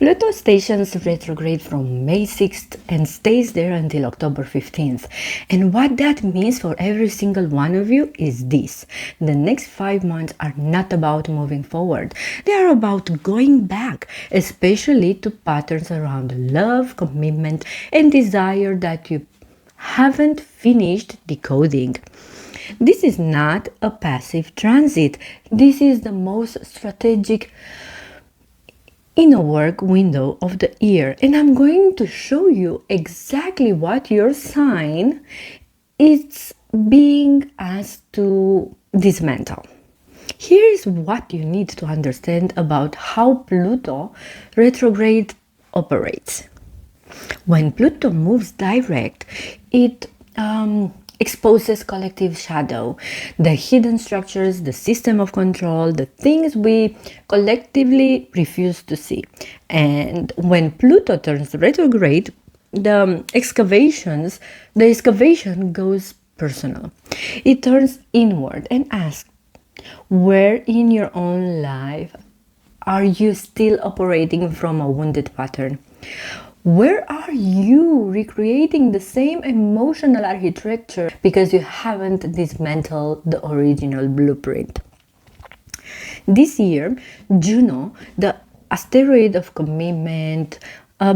Pluto stations retrograde from May 6th and stays there until October 15th. And what that means for every single one of you is this. The next 5 months are not about moving forward. They are about going back, especially to patterns around love, commitment, and desire that you haven't finished decoding. This is not a passive transit. This is the most strategic inner work window of the year, and I'm going to show you exactly what your sign is being asked to dismantle. Here is what you need to understand about how Pluto retrograde operates. When Pluto moves direct, it exposes collective shadow, the hidden structures, the system of control, the things we collectively refuse to see. And when Pluto turns retrograde, the excavation goes personal. It turns inward and asks, where in your own life are you still operating from a wounded pattern? Where are you recreating the same emotional architecture because you haven't dismantled the original blueprint? This year, Juno, the asteroid of commitment,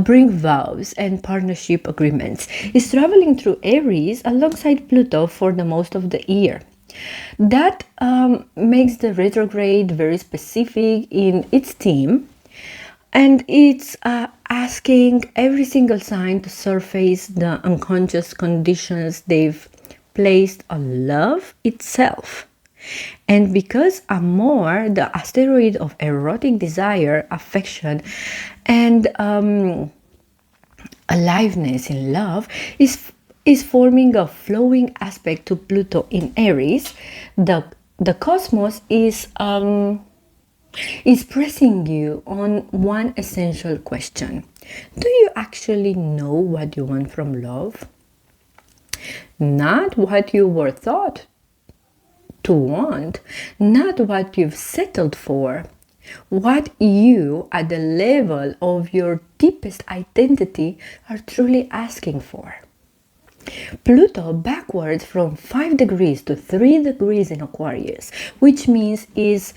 bring vows and partnership agreements, is traveling through Aries alongside Pluto for the most of the year. That makes the retrograde very specific in its theme. And it's asking every single sign to surface the unconscious conditions they've placed on love itself. And because Amor, the asteroid of erotic desire, affection, and aliveness in love, is forming a flowing aspect to Pluto in Aries, the cosmos is pressing you on one essential question. Do you actually know what you want from love? Not what you were thought to want, not what you've settled for, what you, at the level of your deepest identity, are truly asking for. Pluto backwards from 5 degrees to 3 degrees in Aquarius, which means is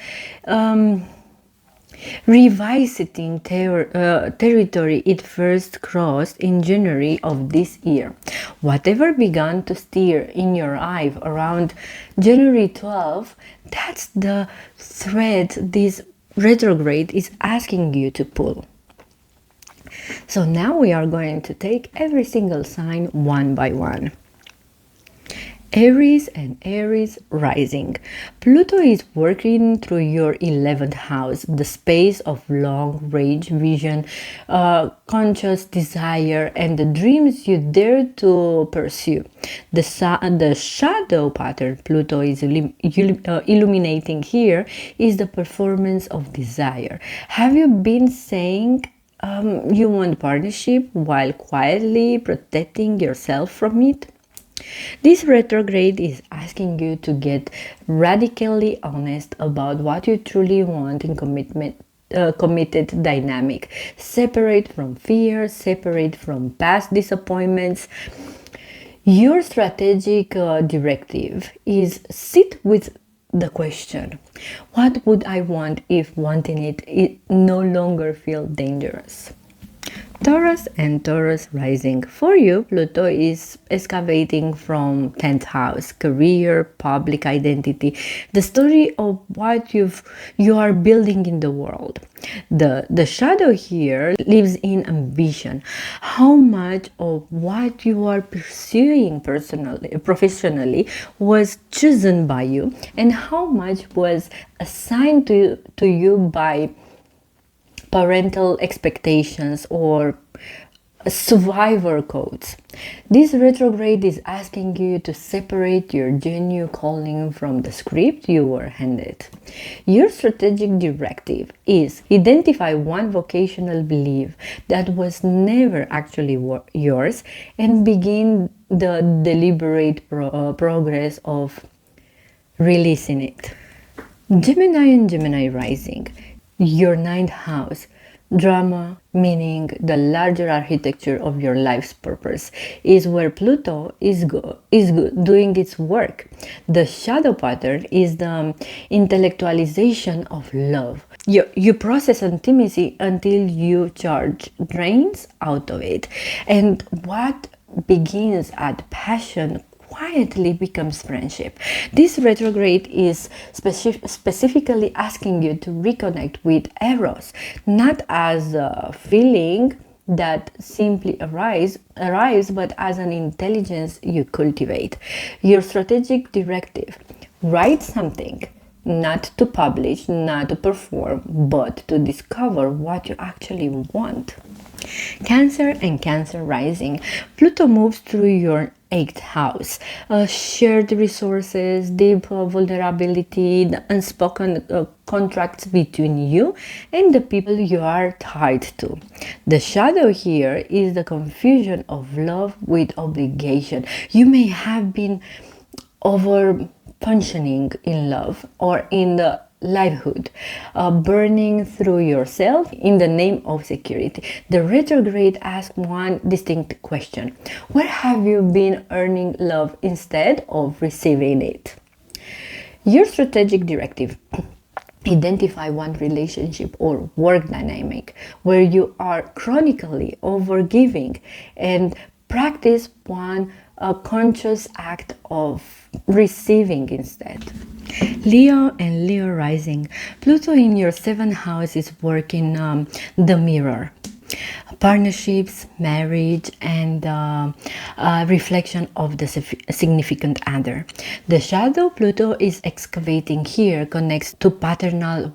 revisiting territory it first crossed in January of this year. Whatever began to stir in your eye around January 12, that's the thread this retrograde is asking you to pull. So now we are going to take every single sign one by one. Aries and Aries rising. Pluto is working through your 11th house, the space of long-range vision, conscious desire, and the dreams you dare to pursue. The shadow pattern Pluto is illuminating here is the performance of desire. Have you been saying you want partnership while quietly protecting yourself from it? This retrograde is asking you to get radically honest about what you truly want in committed dynamic. Separate from fear, separate from past disappointments. Your strategic directive is sit with the question, what would I want if wanting it no longer feels dangerous? Taurus and Taurus rising. For you, Pluto is excavating from 10th house, career, public identity, the story of what you are building in the world. The shadow here lives in ambition. How much of what you are pursuing professionally was chosen by you, and how much was assigned to you by parental expectations or survivor codes. This retrograde is asking you to separate your genuine calling from the script you were handed. Your strategic directive is identify one vocational belief that was never actually yours and begin the deliberate progress of releasing it. Gemini and Gemini rising. Your 9th house, Drama, meaning the larger architecture of your life's purpose, is where Pluto is doing its work. The shadow pattern is the intellectualization of love. You process intimacy until you charge drains out of it. And what begins at passion quietly becomes friendship. This retrograde is specifically asking you to reconnect with Eros, not as a feeling that simply arrives, but as an intelligence you cultivate. Your strategic directive: write something, not to publish, not to perform, but to discover what you actually want. Cancer and Cancer rising. Pluto moves through your eighth house. Shared resources, deep vulnerability, the unspoken contracts between you and the people you are tied to. The shadow here is the confusion of love with obligation. You may have been over functioning in love or in the livelihood, burning through yourself in the name of security. The retrograde asks one distinct question: where have you been earning love instead of receiving it? Your strategic directive: identify one relationship or work dynamic where you are chronically overgiving and practice one conscious act of receiving instead. Leo and Leo rising. Pluto in your seventh house is working the mirror. Partnerships, marriage, and reflection of the significant other. The shadow Pluto is excavating here connects to paternal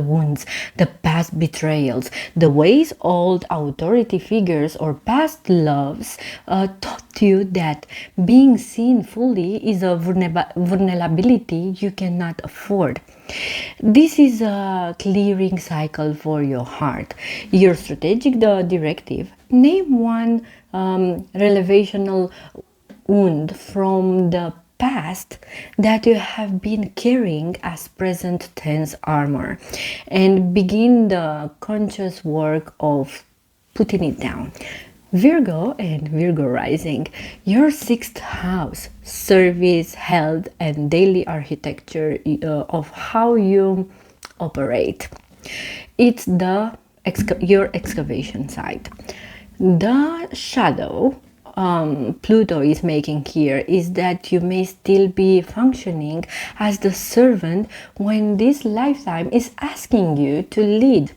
wounds, the past betrayals, the ways old authority figures or past loves taught you that being seen fully is a vulnerability you cannot afford. This is a clearing cycle for your heart. Your strategic directive: name one relational wound from the past that you have been carrying as present tense armor, and begin the conscious work of putting it down. Virgo and Virgo rising. Your sixth house: service, health, and daily architecture of how you operate. It's your excavation site. The shadow Pluto is making here is that you may still be functioning as the servant when this lifetime is asking you to lead.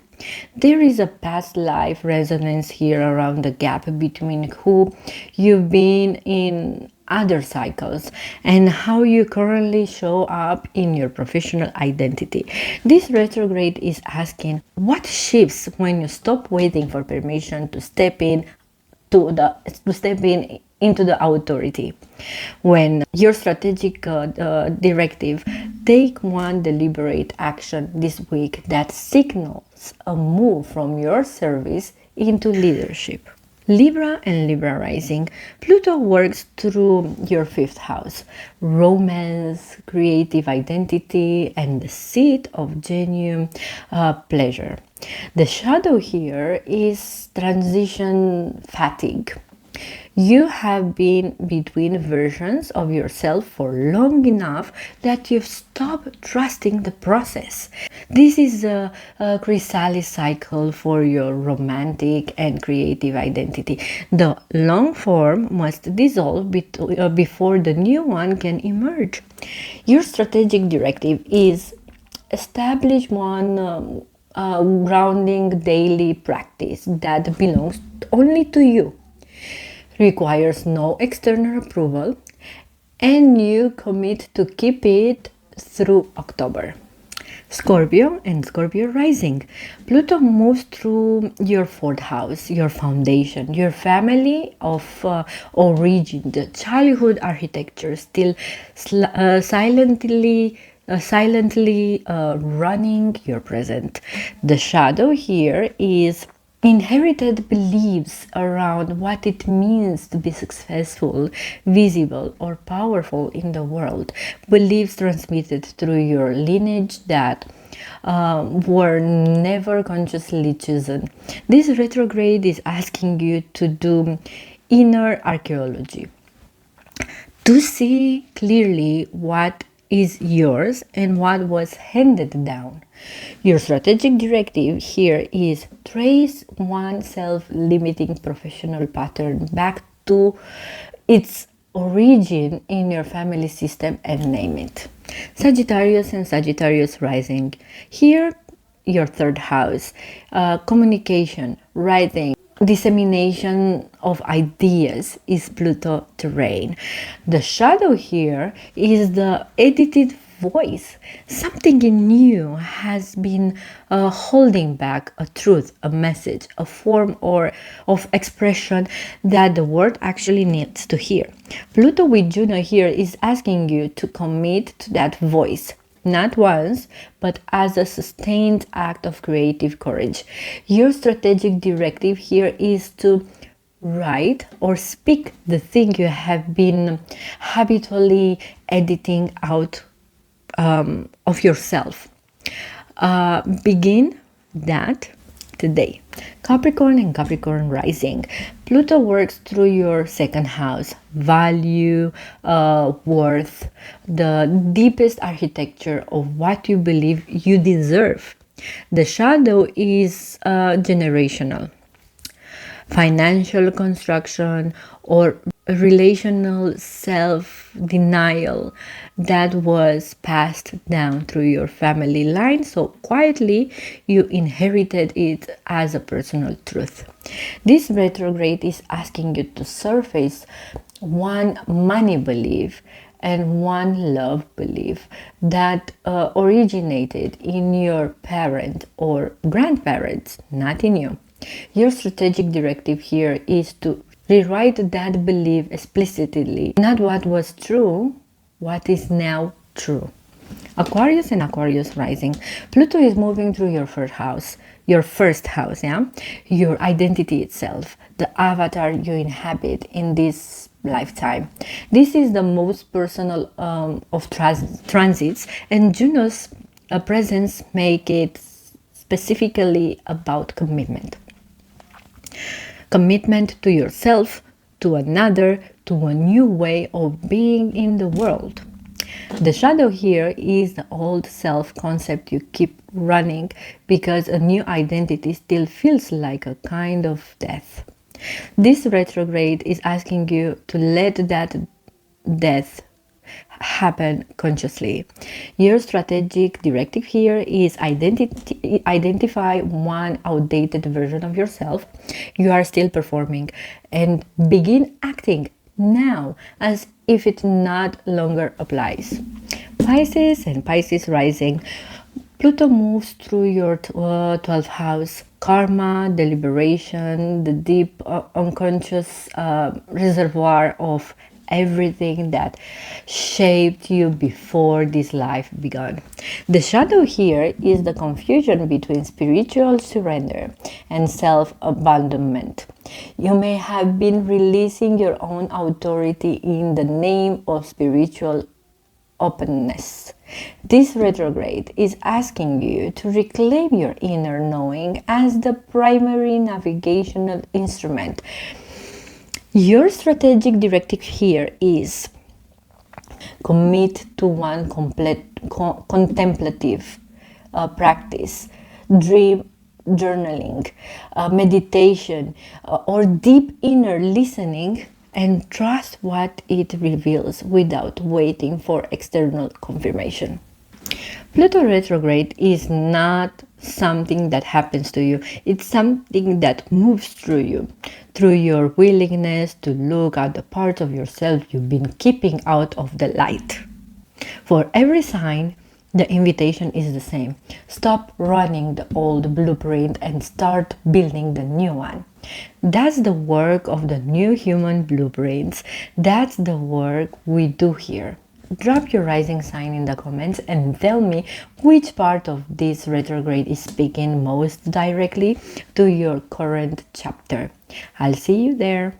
There is a past life resonance here around the gap between who you've been in other cycles and how you currently show up in your professional identity. This retrograde is asking what shifts when you stop waiting for permission to step into the authority. When your strategic directive: take one deliberate action this week that signals a move from your service into leadership. Libra and Libra rising. Pluto works through your fifth house: romance, creative identity, and the seat of genuine pleasure. The shadow here is transition fatigue. You have been between versions of yourself for long enough that you've stopped trusting the process. This is a chrysalis cycle for your romantic and creative identity. The long form must dissolve before the new one can emerge. Your strategic directive is: establish one grounding daily practice that belongs only to you, requires no external approval, and you commit to keep it through October. Scorpio and Scorpio rising. Pluto moves through your fourth house, your foundation, your family of origin, the childhood architecture still silently running your present. The shadow here is inherited beliefs around what it means to be successful, visible, or powerful in the world. Beliefs transmitted through your lineage that were never consciously chosen. This retrograde is asking you to do inner archaeology, to see clearly what is yours and what was handed down. Your strategic directive here is trace one self-limiting professional pattern back to its origin in your family system and name it. Sagittarius and Sagittarius rising. Here, your third house, communication, writing, dissemination of ideas is Pluto terrain. The shadow here is the edited voice. Something in you has been holding back a truth, a message, a form or of expression that the world actually needs to hear. Pluto with Juno here is asking you to commit to that voice, not once, but as a sustained act of creative courage. Your strategic directive here is to write or speak the thing you have been habitually editing out of yourself. Begin that today. Capricorn and Capricorn rising. Pluto works through your second house, value, worth, the deepest architecture of what you believe you deserve. The shadow is generational, financial construction, or relational self-denial that was passed down through your family line. So quietly you inherited it as a personal truth. This retrograde is asking you to surface one money belief and one love belief that originated in your parent or grandparents, not in you. Your strategic directive here is to rewrite that belief explicitly, not what was true, what is now true. Aquarius and Aquarius rising. Pluto is moving through your first house, yeah? Your identity itself, the avatar you inhabit in this lifetime. This is the most personal of transits, and Juno's presence make it specifically about commitment. Commitment to yourself, to another, to a new way of being in the world. The shadow here is the old self-concept you keep running because a new identity still feels like a kind of death. This retrograde is asking you to let that death happen consciously. Your strategic directive here is identify one outdated version of yourself you are still performing and begin acting now as if it not longer applies. Pisces and Pisces rising. Pluto moves through your 12th house, karma, deliberation, the deep unconscious reservoir of everything that shaped you before this life began. The shadow here is the confusion between spiritual surrender and self-abandonment. You may have been releasing your own authority in the name of spiritual openness. This retrograde is asking you to reclaim your inner knowing as the primary navigational instrument. Your strategic directive here is commit to one contemplative practice, dream journaling, meditation, or deep inner listening, and trust what it reveals without waiting for external confirmation. Pluto retrograde is not something that happens to you. It's something that moves through your willingness to look at the parts of yourself you've been keeping out of the light. For every sign, the invitation is the same. Stop running the old blueprint and start building the new one. That's the work of the new human blueprints. That's the work we do here. Drop your rising sign in the comments and tell me which part of this retrograde is speaking most directly to your current chapter. I'll see you there.